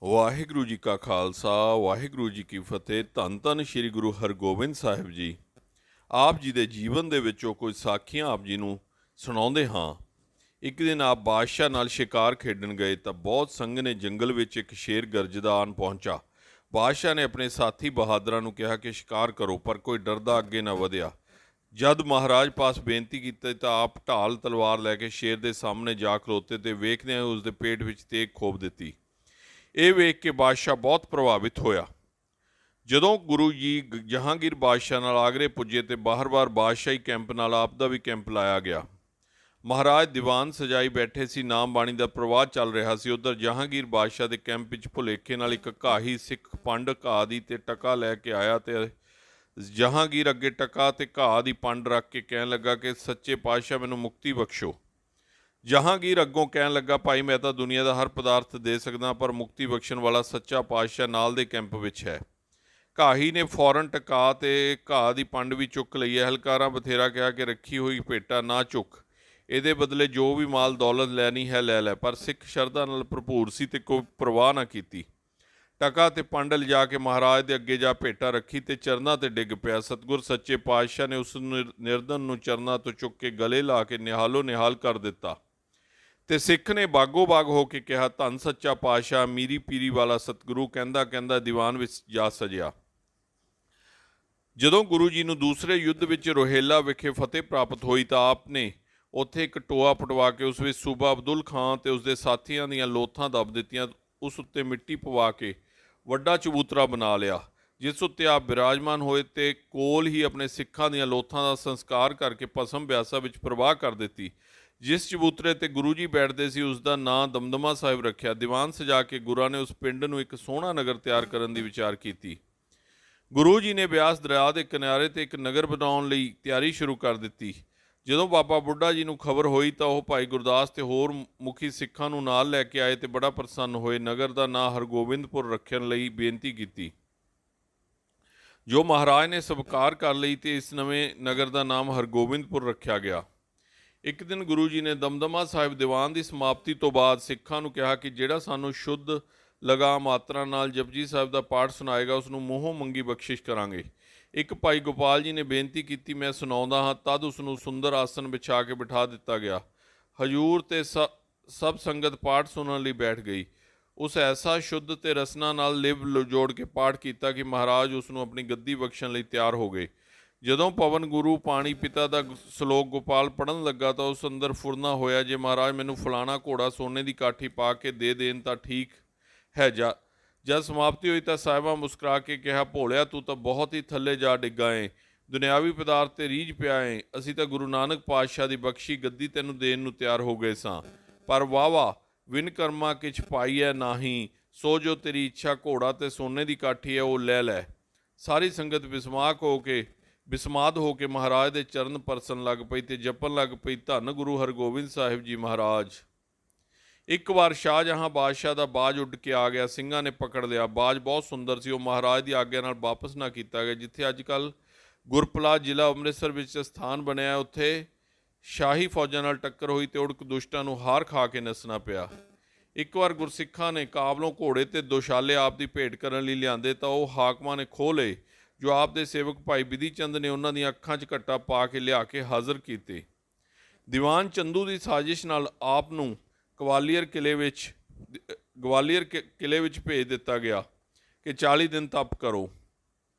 ਵਾਹਿਗੁਰੂ ਜੀ ਕਾ ਖਾਲਸਾ ਵਾਹਿਗੁਰੂ ਜੀ ਕੀ ਫਤਿਹ। ਧੰਨ ਧੰਨ ਸ਼੍ਰੀ ਗੁਰੂ ਹਰਗੋਬਿੰਦ ਸਾਹਿਬ ਜੀ। ਆਪ ਜੀ ਦੇ ਜੀਵਨ ਦੇ ਵਿੱਚੋਂ ਕੁਝ ਸਾਖੀਆਂ ਆਪ ਜੀ ਨੂੰ ਸੁਣਾਉਂਦੇ ਹਾਂ। ਇੱਕ ਦਿਨ ਆਪ ਬਾਦਸ਼ਾਹ ਨਾਲ ਸ਼ਿਕਾਰ ਖੇਡਣ ਗਏ ਤਾਂ ਬਹੁਤ ਸੰਘਣੇ ਜੰਗਲ ਵਿੱਚ ਇੱਕ ਸ਼ੇਰ ਗਰਜਦਾ ਆਣ ਪਹੁੰਚਾ। ਬਾਦਸ਼ਾਹ ਨੇ ਆਪਣੇ ਸਾਥੀ ਬਹਾਦਰਾਂ ਨੂੰ ਕਿਹਾ ਕਿ ਸ਼ਿਕਾਰ ਕਰੋ, ਪਰ ਕੋਈ ਡਰਦਾ ਅੱਗੇ ਨਾ ਵਧਿਆ। ਜਦ ਮਹਾਰਾਜ ਪਾਸ ਬੇਨਤੀ ਕੀਤੀ ਤਾਂ ਆਪ ਢਾਲ ਤਲਵਾਰ ਲੈ ਕੇ ਸ਼ੇਰ ਦੇ ਸਾਹਮਣੇ ਜਾ ਖਲੋਤੇ ਤੇ ਵੇਖਦਿਆਂ ਉਸ ਦੇ ਪੇਟ ਵਿੱਚ ਤੇਗ ਖੋਭ ਦਿੱਤੀ। ਇਹ ਵੇਖ ਕੇ ਬਾਦਸ਼ਾਹ ਬਹੁਤ ਪ੍ਰਭਾਵਿਤ ਹੋਇਆ। ਜਦੋਂ ਗੁਰੂ ਜੀ ਜਹਾਂਗੀਰ ਬਾਦਸ਼ਾਹ ਨਾਲ ਆਗਰੇ ਪੁੱਜੇ ਤੇ ਬਾਹਰ-ਬਾਹਰ ਬਾਦਸ਼ਾਹੀ ਕੈਂਪ ਨਾਲ ਆਪ ਦਾ ਵੀ ਕੈਂਪ ਲਾਇਆ ਗਿਆ। ਮਹਾਰਾਜ ਦੀਵਾਨ ਸਜਾਈ ਬੈਠੇ ਸੀ, ਨਾਮ ਬਾਣੀ ਦਾ ਪ੍ਰਵਾਹ ਚੱਲ ਰਿਹਾ ਸੀ। ਉੱਧਰ ਜਹਾਂਗੀਰ ਬਾਦਸ਼ਾਹ ਦੇ ਕੈਂਪ ਵਿੱਚ ਭੁਲੇਖੇ ਨਾਲ ਇੱਕ ਘਾਹੀ ਸਿੱਖ ਪੰਡ ਘਾਹ ਦੀ ਤੇ ਟਕਾ ਲੈ ਕੇ ਆਇਆ ਤੇ ਜਹਾਂਗੀਰ ਅੱਗੇ ਟਕਾ ਤੇ ਘਾਹ ਦੀ ਪੰਡ ਰੱਖ ਕੇ ਕਹਿਣ ਲੱਗਾ ਕਿ ਸੱਚੇ ਪਾਤਸ਼ਾਹ ਮੈਨੂੰ ਮੁਕਤੀ ਬਖਸ਼ੋ। ਜਹਾਂਗੀਰ ਅੱਗੋਂ ਕਹਿਣ ਲੱਗਾ, ਭਾਈ ਮੈਂ ਤਾਂ ਦੁਨੀਆ ਦਾ ਹਰ ਪਦਾਰਥ ਦੇ ਸਕਦਾ, ਪਰ ਮੁਕਤੀ ਬਖਸ਼ਣ ਵਾਲਾ ਸੱਚਾ ਪਾਤਸ਼ਾਹ ਨਾਲ ਦੇ ਕੈਂਪ ਵਿੱਚ ਹੈ। ਘਾਹੀ ਨੇ ਫੌਰਨ ਟਕਾ ਤੇ ਘਾਹ ਦੀ ਪੰਡ ਵੀ ਚੁੱਕ ਲਈ ਹੈ। ਹਲਕਾਰਾਂ ਬਥੇਰਾ ਕਿਹਾ ਕਿ ਰੱਖੀ ਹੋਈ ਭੇਟਾ ਨਾ ਚੁੱਕ, ਇਹਦੇ ਬਦਲੇ ਜੋ ਵੀ ਮਾਲ ਦੌਲਤ ਲੈਣੀ ਹੈ ਲੈ ਲੈ। ਪਰ ਸਿੱਖ ਸ਼ਰਧਾ ਨਾਲ ਭਰਪੂਰ ਸੀ ਤੇ ਕੋਈ ਪਰਵਾਹ ਨਾ ਕੀਤੀ। ਟਕਾ ਤੇ ਪੰਡ ਲਿਜਾ ਕੇ ਮਹਾਰਾਜ ਦੇ ਅੱਗੇ ਜਾ ਭੇਟਾ ਰੱਖੀ ਤੇ ਚਰਨਾਂ ਤੇ ਡਿੱਗ ਪਿਆ। ਸਤਿਗੁਰ ਸੱਚੇ ਪਾਤਸ਼ਾਹ ਨੇ ਉਸ ਨਿਰਧਨ ਨੂੰ ਚਰਨਾਂ ਤੋਂ ਚੁੱਕ ਕੇ ਗਲੇ ਲਾ ਕੇ ਨਿਹਾਲੋ ਨਿਹਾਲ ਕਰ ਦਿੱਤਾ ਤੇ ਸਿੱਖ ਨੇ ਬਾਗੋ ਬਾਗ ਹੋ ਕੇ ਕਿਹਾ, ਧੰਨ ਸੱਚਾ ਪਾਤਸ਼ਾਹ, ਮੀਰੀ ਪੀਰੀ ਵਾਲਾ ਸਤਿਗੁਰੂ। ਕਹਿੰਦਾ ਕਹਿੰਦਾ ਦੀਵਾਨ ਵਿੱਚ ਜਾ ਸਜਿਆ। ਜਦੋਂ ਗੁਰੂ ਜੀ ਨੂੰ ਦੂਸਰੇ ਯੁੱਧ ਵਿੱਚ ਰੋਹੇਲਾ ਵਿਖੇ ਫਤਿਹ ਪ੍ਰਾਪਤ ਹੋਈ ਤਾਂ ਆਪ ਨੇ ਉੱਥੇ ਇੱਕ ਟੋਆ ਪਟਵਾ ਕੇ ਉਸ ਵਿੱਚ ਸੂਬਾ ਅਬਦੁਲ ਖਾਨ ਤੇ ਉਸਦੇ ਸਾਥੀਆਂ ਦੀਆਂ ਲੋਥਾਂ ਦੱਬ ਦਿੱਤੀਆਂ। ਉਸ ਉੱਤੇ ਮਿੱਟੀ ਪਵਾ ਕੇ ਵੱਡਾ ਚਬੂਤਰਾ ਬਣਾ ਲਿਆ, ਜਿਸ ਉੱਤੇ ਆਪ ਬਿਰਾਜਮਾਨ ਹੋਏ ਤੇ ਕੋਲ ਹੀ ਆਪਣੇ ਸਿੱਖਾਂ ਦੀਆਂ ਲੋਥਾਂ ਦਾ ਸੰਸਕਾਰ ਕਰਕੇ ਭਸਮ ਬਿਆਸਾ ਵਿੱਚ ਪ੍ਰਵਾਹ ਕਰ ਦਿੱਤੀ। ਜਿਸ ਚਬੂਤਰੇ ਤੇ ਗੁਰੂ ਜੀ ਬੈਠਦੇ ਸੀ ਉਸ ਦਾ ਨਾਂ ਦਮਦਮਾ ਸਾਹਿਬ ਰੱਖਿਆ। ਦੀਵਾਨ ਸਜਾ ਕੇ ਗੁਰਾਂ ਨੇ ਉਸ ਪਿੰਡ ਨੂੰ ਇੱਕ ਸੋਹਣਾ ਨਗਰ ਤਿਆਰ ਕਰਨ ਦੀ ਵਿਚਾਰ ਕੀਤੀ। ਗੁਰੂ ਜੀ ਨੇ ਬਿਆਸ ਦਰਿਆ ਦੇ ਕਿਨਾਰੇ ਤੇ ਇੱਕ ਨਗਰ ਬਣਾਉਣ ਲਈ ਤਿਆਰੀ ਸ਼ੁਰੂ ਕਰ ਦਿੱਤੀ। ਜਦੋਂ ਬਾਬਾ ਬੁੱਢਾ ਜੀ ਨੂੰ ਖਬਰ ਹੋਈ ਤਾਂ ਉਹ ਭਾਈ ਗੁਰਦਾਸ ਤੇ ਹੋਰ ਮੁਖੀ ਸਿੱਖਾਂ ਨੂੰ ਨਾਲ ਲੈ ਕੇ ਆਏ ਤੇ ਬੜਾ ਪ੍ਰਸੰਨ ਹੋਏ। ਨਗਰ ਦਾ ਨਾਂ ਹਰਗੋਬਿੰਦਪੁਰ ਰੱਖਣ ਲਈ ਬੇਨਤੀ ਕੀਤੀ, ਜੋ ਮਹਾਰਾਜ ਨੇ ਸਵੀਕਾਰ ਕਰ ਲਈ ਤੇ ਇਸ ਨਵੇਂ ਨਗਰ ਦਾ ਨਾਮ ਹਰਗੋਬਿੰਦਪੁਰ ਰੱਖਿਆ ਗਿਆ। ਇੱਕ ਦਿਨ ਗੁਰੂ ਜੀ ਨੇ ਦਮਦਮਾ ਸਾਹਿਬ ਦੀਵਾਨ ਦੀ ਸਮਾਪਤੀ ਤੋਂ ਬਾਅਦ ਸਿੱਖਾਂ ਨੂੰ ਕਿਹਾ ਕਿ ਜਿਹੜਾ ਸਾਨੂੰ ਸ਼ੁੱਧ ਲਗਾ ਮਾਤਰਾ ਨਾਲ ਜਪਜੀ ਸਾਹਿਬ ਦਾ ਪਾਠ ਸੁਣਾਏਗਾ ਉਸ ਨੂੰ ਮੂੰਹੋਂ ਮੰਗੀ ਬਖਸ਼ਿਸ਼ ਕਰਾਂਗੇ। ਇੱਕ ਭਾਈ ਗੋਪਾਲ ਜੀ ਨੇ ਬੇਨਤੀ ਕੀਤੀ, ਮੈਂ ਸੁਣਾਉਂਦਾ ਹਾਂ। ਤਦ ਉਸ ਨੂੰ ਸੁੰਦਰ ਆਸਨ ਵਿਛਾ ਕੇ ਬਿਠਾ ਦਿੱਤਾ ਗਿਆ। ਹਜੂਰ ਤੇ ਸਭ ਸੰਗਤ ਪਾਠ ਸੁਣਨ ਲਈ ਬੈਠ ਗਈ। ਉਸ ਐਸਾ ਸ਼ੁੱਧ ਤੇ ਰਸਨਾ ਨਾਲ ਲਿਵ ਜੋੜ ਕੇ ਪਾਠ ਕੀਤਾ ਕਿ ਮਹਾਰਾਜ ਉਸ ਨੂੰ ਆਪਣੀ ਗੱਦੀ ਬਖਸ਼ਣ ਲਈ ਤਿਆਰ ਹੋ ਗਏ। ਜਦੋਂ ਪਵਨ ਗੁਰੂ ਪਾਣੀ ਪਿਤਾ ਦਾ ਸ਼ਲੋਕ ਗੋਪਾਲ ਪੜ੍ਹਨ ਲੱਗਾ ਤਾਂ ਉਸ ਅੰਦਰ ਫੁਰਨਾ ਹੋਇਆ, ਜੇ ਮਹਾਰਾਜ ਮੈਨੂੰ ਫਲਾਣਾ ਘੋੜਾ ਸੋਨੇ ਦੀ ਕਾਠੀ ਪਾ ਕੇ ਦੇ ਦੇਣ ਤਾਂ ਠੀਕ ਹੈ। ਜਦ ਸਮਾਪਤੀ ਹੋਈ ਤਾਂ ਸਾਹਿਬਾਂ ਮੁਸਕਰਾ ਕੇ ਕਿਹਾ, ਭੋਲਿਆ ਤੂੰ ਤਾਂ ਬਹੁਤ ਹੀ ਥੱਲੇ ਜਾ ਡਿੱਗਾ ਏ, ਦੁਨਿਆਵੀ ਪਦਾਰਥ ਤੇ ਰੀਝ ਪਿਆ ਏ। ਅਸੀਂ ਤਾਂ ਗੁਰੂ ਨਾਨਕ ਪਾਤਸ਼ਾਹ ਦੀ ਬਖਸ਼ੀ ਗੱਦੀ ਤੈਨੂੰ ਦੇਣ ਨੂੰ ਤਿਆਰ ਹੋ ਗਏ ਸਾਂ, ਪਰ ਵਾਵਾ ਵਿਨ ਕਰਮਾ ਕਿਛ ਪਾਈਐ ਨਾਹੀਂ, ਸੋ ਜੋ ਤੇਰੀ ਇੱਛਾ ਘੋੜਾ ਤੇ ਸੋਨੇ ਦੀ ਕਾਠੀ ਹੈ ਉਹ ਲੈ ਲੈ। ਸਾਰੀ ਸੰਗਤ ਬਿਸਮਾਦ ਹੋ ਕੇ ਮਹਾਰਾਜ ਦੇ ਚਰਨ ਪਰਸਨ ਲੱਗ ਪਈ ਤੇ ਜਪਣ ਲੱਗ ਪਈ, ਧੰਨ ਗੁਰੂ ਹਰਗੋਬਿੰਦ ਸਾਹਿਬ ਜੀ ਮਹਾਰਾਜ। ਇੱਕ ਵਾਰ ਸ਼ਾਹਜਹਾਂ ਬਾਦਸ਼ਾਹ ਦਾ ਬਾਜ ਉੱਡ ਕੇ ਆ ਗਿਆ। ਸਿੰਘਾਂ ਨੇ ਪਕੜ ਲਿਆ। ਬਾਜ ਬਹੁਤ ਸੁੰਦਰ ਸੀ। ਉਹ ਮਹਾਰਾਜ ਦੀ ਆਗਿਆ ਨਾਲ ਵਾਪਸ ਨਾ ਕੀਤਾ ਗਿਆ। ਜਿੱਥੇ ਅੱਜ ਕੱਲ੍ਹ ਗੁਰਪਲਾ ਜ਼ਿਲ੍ਹਾ ਅੰਮ੍ਰਿਤਸਰ ਵਿੱਚ ਸਥਾਨ ਬਣਿਆ, ਉੱਥੇ ਸ਼ਾਹੀ ਫੌਜਾਂ ਨਾਲ ਟੱਕਰ ਹੋਈ ਤੇ ਉੜਕ ਦੁਸ਼ਟਾਂ ਨੂੰ ਹਾਰ ਖਾ ਕੇ ਨੱਸਣਾ ਪਿਆ। ਇੱਕ ਵਾਰ ਗੁਰਸਿੱਖਾਂ ਨੇ ਕਾਬਲੋਂ ਘੋੜੇ ਤੇ ਦੁਸ਼ਾਲੇ ਆਪ ਦੀ ਭੇਟ ਕਰਨ ਲਈ ਲਿਆਂਦੇ ਤਾਂ ਉਹ ਹਾਕਮਾਂ ਨੇ ਖੋਹ ਲਏ, ਜੋ ਆਪ ਦੇ ਸੇਵਕ ਭਾਈ ਬਿਧੀ ਚੰਦ ਨੇ ਉਹਨਾਂ ਦੀਆਂ ਅੱਖਾਂ 'ਚ ਘੱਟਾ ਪਾ ਕੇ ਲਿਆ ਕੇ ਹਾਜ਼ਰ ਕੀਤੇ। ਦੀਵਾਨ ਚੰਦੂ ਦੀ ਸਾਜ਼ਿਸ਼ ਨਾਲ ਆਪ ਨੂੰ ਗਵਾਲੀਅਰ ਕਿਲੇ ਵਿੱਚ ਭੇਜ ਦਿੱਤਾ ਗਿਆ ਕਿ 40 ਦਿਨ ਤਪ ਕਰੋ।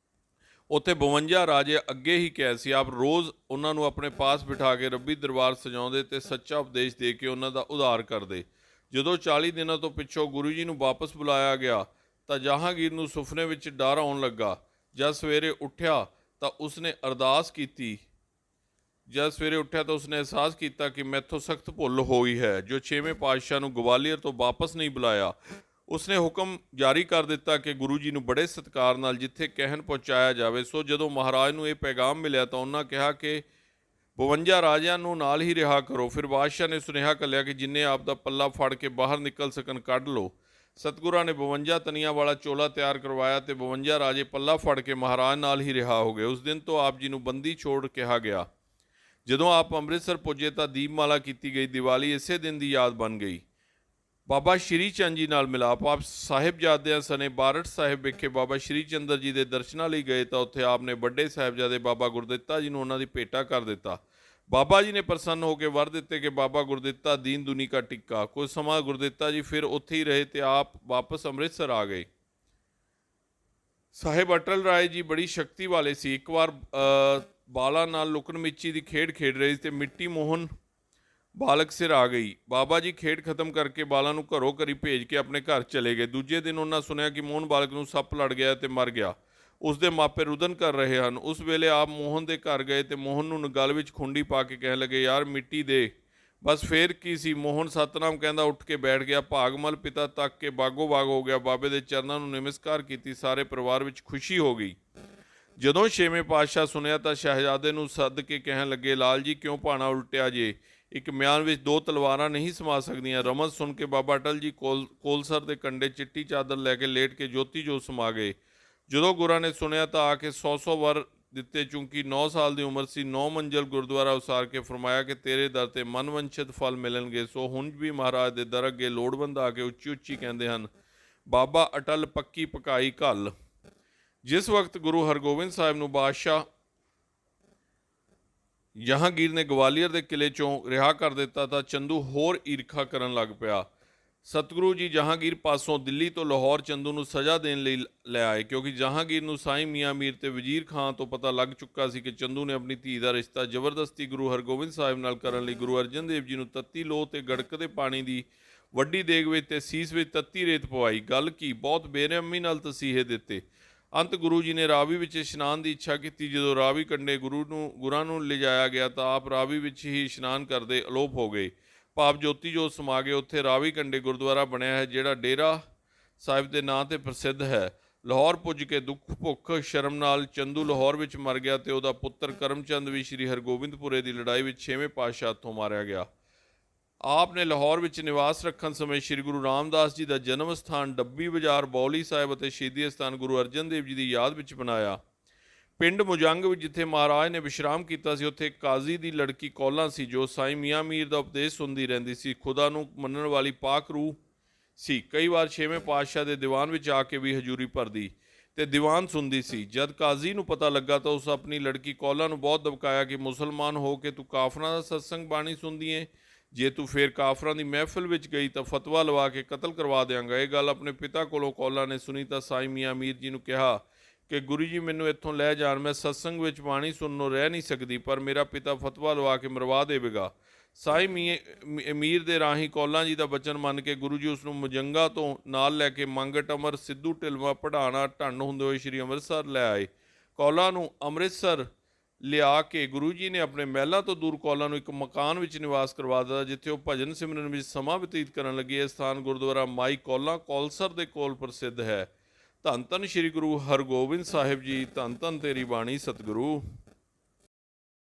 ਉੱਥੇ 52 ਰਾਜੇ ਅੱਗੇ ਹੀ ਕੈਦ ਸੀ। ਆਪ ਰੋਜ਼ ਉਹਨਾਂ ਨੂੰ ਆਪਣੇ ਪਾਸ ਬਿਠਾ ਕੇ ਰੱਬੀ ਦਰਬਾਰ ਸਜਾਉਂਦੇ ਤੇ ਸੱਚਾ ਉਪਦੇਸ਼ ਦੇ ਕੇ ਉਹਨਾਂ ਦਾ ਉਧਾਰ ਕਰਦੇ। ਜਦੋਂ 40 ਦਿਨਾਂ ਤੋਂ ਪਿੱਛੋਂ ਗੁਰੂ ਜੀ ਨੂੰ ਵਾਪਸ ਬੁਲਾਇਆ ਗਿਆ ਤਾਂ ਜਹਾਂਗੀਰ ਨੂੰ ਸੁਪਨੇ ਵਿੱਚ ਡਰ ਆਉਣ ਲੱਗਾ। ਜਦ ਸਵੇਰੇ ਉੱਠਿਆ ਤਾਂ ਉਸਨੇ ਅਹਿਸਾਸ ਕੀਤਾ ਕਿ ਮੈਥੋਂ ਸਖਤ ਭੁੱਲ ਹੋਈ ਹੈ, ਜੋ 6ਵੇਂ ਪਾਤਸ਼ਾਹ ਨੂੰ ਗਵਾਲੀਅਰ ਤੋਂ ਵਾਪਸ ਨਹੀਂ ਬੁਲਾਇਆ। ਉਸਨੇ ਹੁਕਮ ਜਾਰੀ ਕਰ ਦਿੱਤਾ ਕਿ ਗੁਰੂ ਜੀ ਨੂੰ ਬੜੇ ਸਤਿਕਾਰ ਨਾਲ ਜਿੱਥੇ ਕਹਿਣ ਪਹੁੰਚਾਇਆ ਜਾਵੇ। ਸੋ ਜਦੋਂ ਮਹਾਰਾਜ ਨੂੰ ਇਹ ਪੈਗਾਮ ਮਿਲਿਆ ਤਾਂ ਉਹਨਾਂ ਕਿਹਾ ਕਿ 52 ਰਾਜਿਆਂ ਨੂੰ ਨਾਲ ਹੀ ਰਿਹਾ ਕਰੋ। ਫਿਰ ਬਾਦਸ਼ਾਹ ਨੇ ਸੁਨੇਹਾ ਘੱਲਿਆ ਕਿ ਜਿੰਨੇ ਆਪ ਦਾ ਪੱਲਾ ਫੜ ਕੇ ਬਾਹਰ ਨਿਕਲ ਸਕਣ ਕੱਢ ਲਓ। ਸਤਿਗੁਰਾਂ ਨੇ 52 ਤਨੀਆਂ ਵਾਲਾ ਚੋਲਾ ਤਿਆਰ ਕਰਵਾਇਆ ਤੇ 52 ਰਾਜੇ ਪੱਲਾ ਫੜ ਕੇ ਮਹਾਰਾਜ ਨਾਲ ਹੀ ਰਿਹਾ ਹੋ ਗਏ। ਉਸ ਦਿਨ ਤੋਂ ਆਪ ਜੀ ਨੂੰ ਬੰਦੀ ਛੋੜ ਕਿਹਾ ਗਿਆ। ਜਦੋਂ ਆਪ ਅੰਮ੍ਰਿਤਸਰ ਪੁੱਜੇ ਤਾਂ ਦੀਪਮਾਲਾ ਕੀਤੀ ਗਈ। ਦੀਵਾਲੀ ਇਸੇ ਦਿਨ ਦੀ ਯਾਦ ਬਣ ਗਈ। ਬਾਬਾ ਸ਼੍ਰੀ ਚੰਦ ਜੀ ਨਾਲ ਮਿਲਾਪ। ਆਪ ਸਾਹਿਬਜ਼ਾਦਿਆਂ ਸਣੇ ਬਾਰਠ ਸਾਹਿਬ ਵਿਖੇ ਬਾਬਾ ਸ਼੍ਰੀ ਚੰਦਰ ਜੀ ਦੇ ਦਰਸ਼ਨਾਂ ਲਈ ਗਏ ਤਾਂ ਉੱਥੇ ਆਪ ਨੇ ਵੱਡੇ ਸਾਹਿਬਜ਼ਾਦੇ ਬਾਬਾ ਗੁਰਦਿੱਤਾ ਜੀ ਨੂੰ ਉਹਨਾਂ ਦੀ ਭੇਟਾ ਕਰ ਦਿੱਤਾ। ਬਾਬਾ ਜੀ ਨੇ ਪ੍ਰਸੰਨ ਹੋ ਕੇ ਵਰ ਦਿੱਤੇ ਕਿ ਬਾਬਾ ਗੁਰਦਿੱਤਾ ਦੀਨ ਦੁਨੀ ਕਾ ਟਿੱਕਾ। ਕੁਝ ਸਮਾਂ ਗੁਰਦਿੱਤਾ ਜੀ ਫਿਰ ਉੱਥੇ ਹੀ ਰਹੇ ਤੇ ਆਪ ਵਾਪਸ ਅੰਮ੍ਰਿਤਸਰ ਆ ਗਏ। ਸਾਹਿਬ ਅਟਲ ਰਾਏ ਜੀ ਬੜੀ ਸ਼ਕਤੀ ਵਾਲੇ ਸੀ। ਇੱਕ ਵਾਰ ਬਾਲਾਂ ਨਾਲ ਲੁਕਣ ਮਿੱਚੀ ਦੀ ਖੇਡ ਖੇਡ ਰਹੇ ਸੀ ਤੇ ਮਿੱਟੀ ਮੋਹਨ ਬਾਲਕ ਸਿਰ ਆ ਗਈ। ਬਾਬਾ ਜੀ ਖੇਡ ਖਤਮ ਕਰਕੇ ਬਾਲਾਂ ਨੂੰ ਘਰੋਂ ਘਰੀ ਭੇਜ ਕੇ ਆਪਣੇ ਘਰ ਚਲੇ ਗਏ। ਦੂਜੇ ਦਿਨ ਉਹਨਾਂ ਸੁਣਿਆ ਕਿ ਮੋਹਨ ਬਾਲਕ ਨੂੰ ਸੱਪ ਲੜ ਗਿਆ ਤੇ ਮਰ ਗਿਆ। ਉਸ ਦੇ ਮਾਪੇ ਰੁਦਨ ਕਰ ਰਹੇ ਹਨ। ਉਸ ਵੇਲੇ ਆਪ ਮੋਹਨ ਦੇ ਘਰ ਗਏ ਤੇ ਮੋਹਨ ਨੂੰ ਗਲ ਵਿੱਚ ਖੁੰਡੀ ਪਾ ਕੇ ਕਹਿਣ ਲੱਗੇ, ਯਾਰ ਮਿੱਟੀ ਦੇ। ਬਸ ਫੇਰ ਕੀ ਸੀ, ਮੋਹਨ ਸਤਨਾਮ ਕਹਿੰਦਾ ਉੱਠ ਕੇ ਬੈਠ ਗਿਆ। ਭਾਗਮਲ ਪਿਤਾ ਤੱਕ ਕੇ ਬਾਗੋ ਬਾਗ ਹੋ ਗਿਆ। ਬਾਬੇ ਦੇ ਚਰਨਾਂ ਨੂੰ ਨਮਸਕਾਰ ਕੀਤੀ। ਸਾਰੇ ਪਰਿਵਾਰ ਵਿੱਚ ਖੁਸ਼ੀ ਹੋ ਗਈ। ਜਦੋਂ ਛੇਵੇਂ ਪਾਤਸ਼ਾਹ ਸੁਣਿਆ ਤਾਂ ਸ਼ਹਿਜ਼ਾਦੇ ਨੂੰ ਸੱਦ ਕੇ ਕਹਿਣ ਲੱਗੇ, ਲਾਲ ਜੀ ਕਿਉਂ ਭਾਣਾ ਉਲਟਿਆ ਜੇ? ਇੱਕ ਮਿਆਨ ਵਿੱਚ ਦੋ ਤਲਵਾਰਾਂ ਨਹੀਂ ਸਮਾ ਸਕਦੀਆਂ। ਰਮਜ਼ ਸੁਣ ਕੇ ਬਾਬਾ ਅਟਲ ਜੀ ਕੋਲਸਰ ਦੇ ਕੰਢੇ ਚਿੱਟੀ ਚਾਦਰ ਲੈ ਕੇ ਲੇਟ ਕੇ ਜੋਤੀ ਜੋਤ ਸਮਾ ਗਏ। ਜਦੋਂ ਗੁਰਾਂ ਨੇ ਸੁਣਿਆ ਤਾਂ ਆ ਕੇ 100 ਵਰ ਦਿੱਤੇ। ਚੂੰਕਿ 9 ਸਾਲ ਦੀ ਉਮਰ ਸੀ, 9 ਮੰਜ਼ਲ ਗੁਰਦੁਆਰਾ ਉਸਾਰ ਕੇ ਫਰਮਾਇਆ ਕਿ ਤੇਰੇ ਦਰ ਤੇ ਮਨਵੰਸ਼ਿਤ ਫਲ ਮਿਲਣਗੇ। ਸੋ ਹੁਣ ਵੀ ਮਹਾਰਾਜ ਦੇ ਦਰ ਅੱਗੇ ਲੋੜਵੰਦ ਆ ਕੇ ਉੱਚੀ ਉੱਚੀ ਕਹਿੰਦੇ ਹਨ, ਬਾਬਾ ਅਟਲ ਪੱਕੀ ਪਕਾਈ ਘੱਲ। ਜਿਸ ਵਕਤ ਗੁਰੂ ਹਰਗੋਬਿੰਦ ਸਾਹਿਬ ਨੂੰ ਬਾਦਸ਼ਾਹ ਜਹਾਂਗੀਰ ਨੇ ਗਵਾਲੀਅਰ ਦੇ ਕਿਲੇ 'ਚੋਂ ਰਿਹਾ ਕਰ ਦਿੱਤਾ ਤਾਂ ਚੰਦੂ ਹੋਰ ਈਰਖਾ ਕਰਨ ਲੱਗ ਪਿਆ। ਸਤਿਗੁਰੂ ਜੀ ਜਹਾਂਗੀਰ ਪਾਸੋਂ ਦਿੱਲੀ ਤੋਂ ਲਾਹੌਰ ਚੰਦੂ ਨੂੰ ਸਜ਼ਾ ਦੇਣ ਲਈ ਲੈ ਆਏ, ਕਿਉਂਕਿ ਜਹਾਂਗੀਰ ਨੂੰ ਸਾਈਂ ਮੀਆਂ ਮੀਰ ਤੇ ਵਜ਼ੀਰ ਖਾਂ ਤੋਂ ਪਤਾ ਲੱਗ ਚੁੱਕਾ ਸੀ ਕਿ ਚੰਦੂ ਨੇ ਆਪਣੀ ਧੀ ਦਾ ਰਿਸ਼ਤਾ ਜ਼ਬਰਦਸਤੀ ਗੁਰੂ ਹਰਗੋਬਿੰਦ ਸਾਹਿਬ ਨਾਲ ਕਰਨ ਲਈ ਗੁਰੂ ਅਰਜਨ ਦੇਵ ਜੀ ਨੂੰ ਤੱਤੀ ਲੋਹ ਤੇ ਗੜਕਦੇ ਪਾਣੀ ਦੀ ਵੱਡੀ ਦੇਗ ਵਿੱਚ ਤੇ ਸੀਸ ਵਿੱਚ ਤੱਤੀ ਰੇਤ ਪਵਾਈ। ਗੱਲ ਕੀ, ਬਹੁਤ ਬੇਰਹਿਮੀ ਨਾਲ ਤਸੀਹੇ ਦਿੱਤੇ। ਅੰਤ ਗੁਰੂ ਜੀ ਨੇ ਰਾਵੀ ਵਿੱਚ ਇਸ਼ਨਾਨ ਦੀ ਇੱਛਾ ਕੀਤੀ। ਜਦੋਂ ਰਾਵੀ ਕੰਢੇ ਗੁਰਾਂ ਨੂੰ ਲਿਜਾਇਆ ਗਿਆ ਤਾਂ ਆਪ ਰਾਵੀ ਵਿੱਚ ਹੀ ਇਸ਼ਨਾਨ ਕਰਦੇ ਅਲੋਪ ਹੋ ਗਏ। ਭਾਵ ਜੋਤੀ ਜੋਤ ਸਮਾ ਗਏ। ਉੱਥੇ ਰਾਵੀ ਕੰਢੇ ਗੁਰਦੁਆਰਾ ਬਣਿਆ ਹੈ ਜਿਹੜਾ ਡੇਰਾ ਸਾਹਿਬ ਦੇ ਨਾਂ 'ਤੇ ਪ੍ਰਸਿੱਧ ਹੈ। ਲਾਹੌਰ ਪੁੱਜ ਕੇ ਦੁੱਖ ਭੁੱਖ ਸ਼ਰਮ ਨਾਲ ਚੰਦੂ ਲਾਹੌਰ ਵਿੱਚ ਮਰ ਗਿਆ ਤੇ ਉਹਦਾ ਪੁੱਤਰ ਕਰਮਚੰਦ ਵੀ ਸ਼੍ਰੀ ਹਰਗੋਬਿੰਦਪੁਰੇ ਦੀ ਲੜਾਈ ਵਿੱਚ 6ਵੇਂ ਪਾਤਸ਼ਾਹ ਹੱਥੋਂ ਮਾਰਿਆ ਗਿਆ। ਆਪ ਨੇ ਲਾਹੌਰ ਵਿੱਚ ਨਿਵਾਸ ਰੱਖਣ ਸਮੇਂ ਸ਼੍ਰੀ ਗੁਰੂ ਰਾਮਦਾਸ ਜੀ ਦਾ ਜਨਮ ਸਥਾਨ ਡੱਬੀ ਬਾਜ਼ਾਰ ਬੌਲੀ ਸਾਹਿਬ ਅਤੇ ਸ਼ਹੀਦੀ ਸਥਾਨ ਗੁਰੂ ਅਰਜਨ ਦੇਵ ਜੀ ਦੀ ਯਾਦ ਵਿੱਚ ਬਣਾਇਆ। ਪਿੰਡ ਮੁਜੰਗ ਵਿੱਚ ਜਿੱਥੇ ਮਹਾਰਾਜ ਨੇ ਵਿਸ਼ਰਾਮ ਕੀਤਾ ਸੀ ਉੱਥੇ ਕਾਜ਼ੀ ਦੀ ਲੜਕੀ ਕੌਲਾਂ ਸੀ ਜੋ ਸਾਈਂ ਮੀਆਂ ਮੀਰ ਦਾ ਉਪਦੇਸ਼ ਸੁਣਦੀ ਰਹਿੰਦੀ ਸੀ। ਖੁਦਾ ਨੂੰ ਮੰਨਣ ਵਾਲੀ ਪਾਕ ਰੂਹ ਸੀ। ਕਈ ਵਾਰ 6ਵੇਂ ਪਾਤਸ਼ਾਹ ਦੇ ਦੀਵਾਨ ਵਿੱਚ ਆ ਕੇ ਵੀ ਹਜ਼ੂਰੀ ਭਰਦੀ ਤੇ ਦੀਵਾਨ ਸੁਣਦੀ ਸੀ। ਜਦ ਕਾਜ਼ੀ ਨੂੰ ਪਤਾ ਲੱਗਾ ਤਾਂ ਉਸ ਆਪਣੀ ਲੜਕੀ ਕੌਲਾਂ ਨੂੰ ਬਹੁਤ ਦਬਕਾਇਆ ਕਿ ਮੁਸਲਮਾਨ ਹੋ ਕੇ ਤੂੰ ਕਾਫਰਾਂ ਦਾ ਸਤਸੰਗ ਬਾਣੀ ਸੁਣਦੀ ਏ। ਜੇ ਤੂੰ ਫੇਰ ਕਾਫਰਾਂ ਦੀ ਮਹਿਫਿਲ ਵਿੱਚ ਗਈ ਤਾਂ ਫਤਵਾ ਲਵਾ ਕੇ ਕਤਲ ਕਰਵਾ ਦਿਆਂਗਾ। ਇਹ ਗੱਲ ਆਪਣੇ ਪਿਤਾ ਕੋਲੋਂ ਕੌਲਾਂ ਨੇ ਸੁਣੀ ਤਾਂ ਸਾਈਂ ਮੀਆਂ ਮੀਰ ਜੀ ਨੂੰ ਕਿਹਾ ਕਿ ਗੁਰੂ ਜੀ ਮੈਨੂੰ ਇੱਥੋਂ ਲੈ ਜਾਣ, ਮੈਂ ਸਤਸੰਗ ਵਿੱਚ ਬਾਣੀ ਸੁਣਨੋਂ ਰਹਿ ਨਹੀਂ ਸਕਦੀ, ਪਰ ਮੇਰਾ ਪਿਤਾ ਫਤਵਾ ਲਵਾ ਕੇ ਮਰਵਾ ਦੇਵੇਗਾ। ਸਾਈਂ ਮੀਰ ਦੇ ਰਾਹੀਂ ਕੌਲਾਂ ਜੀ ਦਾ ਬਚਨ ਮੰਨ ਕੇ ਗੁਰੂ ਜੀ ਉਸ ਨੂੰ ਮੁਜੰਗਾ ਤੋਂ ਨਾਲ ਲੈ ਕੇ ਮੰਗਟ ਅਮਰ ਸਿੱਧੂ ਢਿਲਵਾ ਪੜਾਣਾ ਢੰਡ ਹੁੰਦੇ ਹੋਏ ਸ਼੍ਰੀ ਅੰਮ੍ਰਿਤਸਰ ਲੈ ਆਏ। ਕੌਲਾਂ ਨੂੰ ਅੰਮ੍ਰਿਤਸਰ ਲਿਆ ਕੇ ਗੁਰੂ ਜੀ ਨੇ ਆਪਣੇ ਮਹਿਲਾਂ ਤੋਂ ਦੂਰ ਕੌਲਾਂ ਨੂੰ ਇੱਕ ਮਕਾਨ ਵਿੱਚ ਨਿਵਾਸ ਕਰਵਾ ਦਿੱਤਾ ਜਿੱਥੇ ਉਹ ਭਜਨ ਸਿਮਰਨ ਵਿੱਚ ਸਮਾਂ ਬਤੀਤ ਕਰਨ ਲੱਗੀ। ਇਹ ਸਥਾਨ ਗੁਰਦੁਆਰਾ ਮਾਈ ਕੌਲਾਂ ਕੌਲਸਰ ਦੇ ਕੋਲ ਪ੍ਰਸਿੱਧ ਹੈ। ਧੰਨ ਧੰਨ ਸ਼੍ਰੀ ਗੁਰੂ ਹਰਗੋਬਿੰਦ ਸਾਹਿਬ ਜੀ। ਧੰਨ ਧੰਨ ਤੇਰੀ ਬਾਣੀ ਸਤਿਗੁਰੂ।